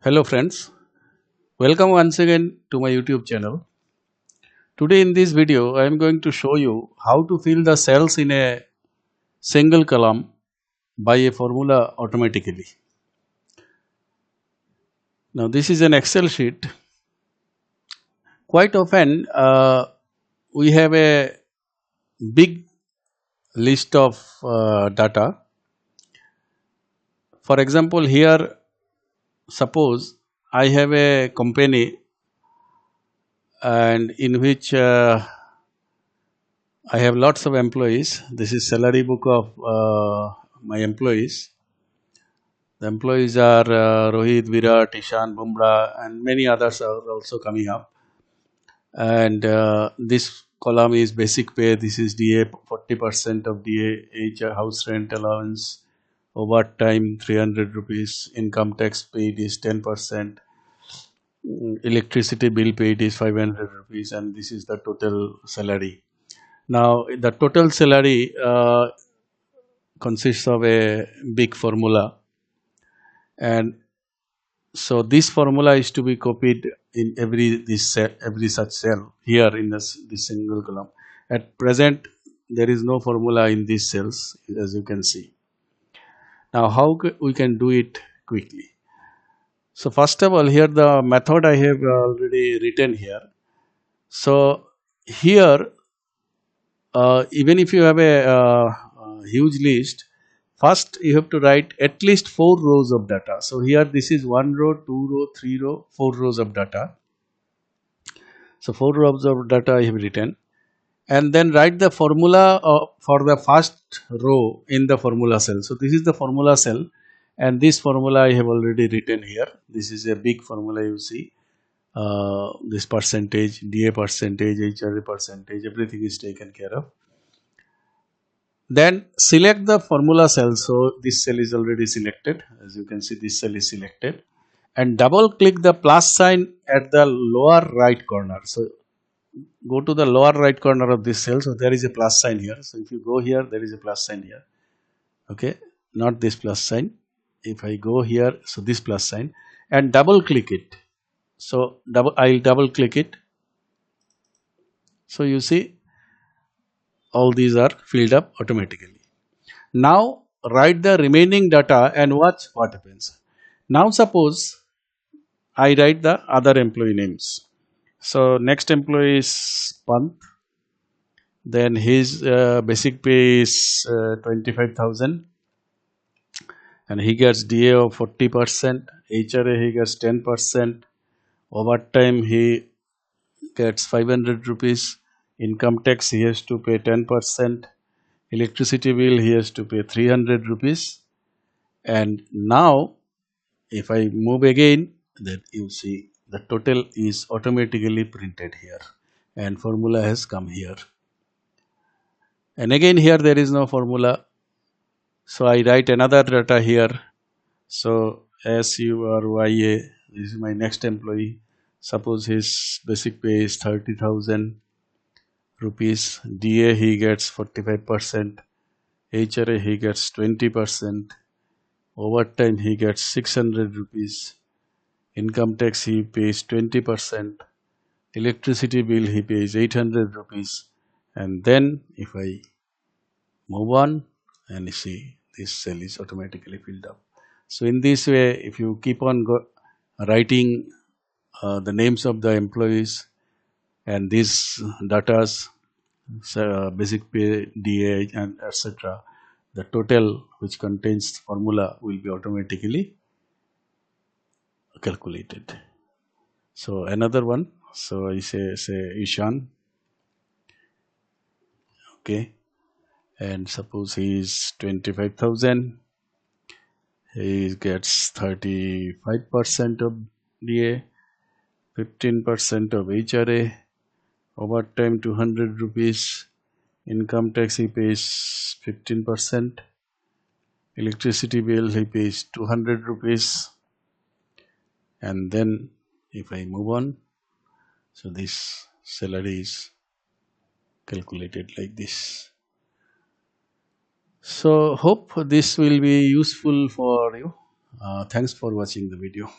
Hello friends, welcome once again to my YouTube channel. Today in this video I am going to show you how to fill the cells in a single column by a formula automatically. Now this is an Excel sheet. Quite often we have a big list of data. For example, here suppose I have a company and in which I have lots of employees. This is salary book of my employees. The employees are Rohit, Virat, Ishan, Bumrah, and many others are also coming up. And this column is basic pay. This is DA, 40% of DA, house rent allowance, overtime 300 rupees, income tax paid is 10%, electricity bill paid is 500 rupees, and this is the total salary. Now, the total salary consists of a big formula, and so this formula is to be copied in every such cell here in this single column. At present, there is no formula in these cells, as you can see. Now, how we can do it quickly? So, first of all, here the method I have already written here. So, here even if you have a huge list, first you have to write at least 4 rows of data. So here this is 1 row, 2 row, 3 row, 4 rows of data. So 4 rows of data I have written, and then write the formula for the first row in the formula cell. So this is the formula cell, and this formula I have already written here. This is a big formula, you see. This percentage, DA percentage, HRA percentage, everything is taken care of. Then select the formula cell. So this cell is already selected. As you can see, this cell is selected, and double click the plus sign at the lower right corner. So go to the lower right corner of this cell. So there is a plus sign here. So if you go here, there is a plus sign here. Okay, not this plus sign. If I go here, so this plus sign, and double click it. So I'll double click it. So you see all these are filled up automatically. Now write the remaining data and watch what happens. Now suppose I write the other employee names. So next employee is Pant. Then his basic pay is 25,000, and he gets DA of 40%, HRA he gets 10%, overtime he gets 500 rupees, income tax he has to pay 10%, electricity bill he has to pay 300 rupees. And now if I move again, then you see the total is automatically printed here and formula has come here. And again here there is no formula, so I write another data here. So SURYA, this is my next employee. Suppose his basic pay is 30,000 rupees, DA he gets 45%, HRA he gets 20%, overtime he gets 600 rupees, income tax he pays 20%, electricity bill he pays 800 rupees, and then if I move on and you see this cell is automatically filled up. So in this way, if you keep on writing the names of the employees and these datas, basic pay, DA, and etc., the total which contains formula will be automatically calculated. So another one. So I say Ishan. Okay, and suppose he is 25,000. He gets 35% of DA, 15% of HRA, overtime 200 rupees, income tax he pays 15%, electricity bill he pays 200 rupees, and then if I move on, so this salary is calculated like this. So hope this will be useful for you. Thanks for watching the video.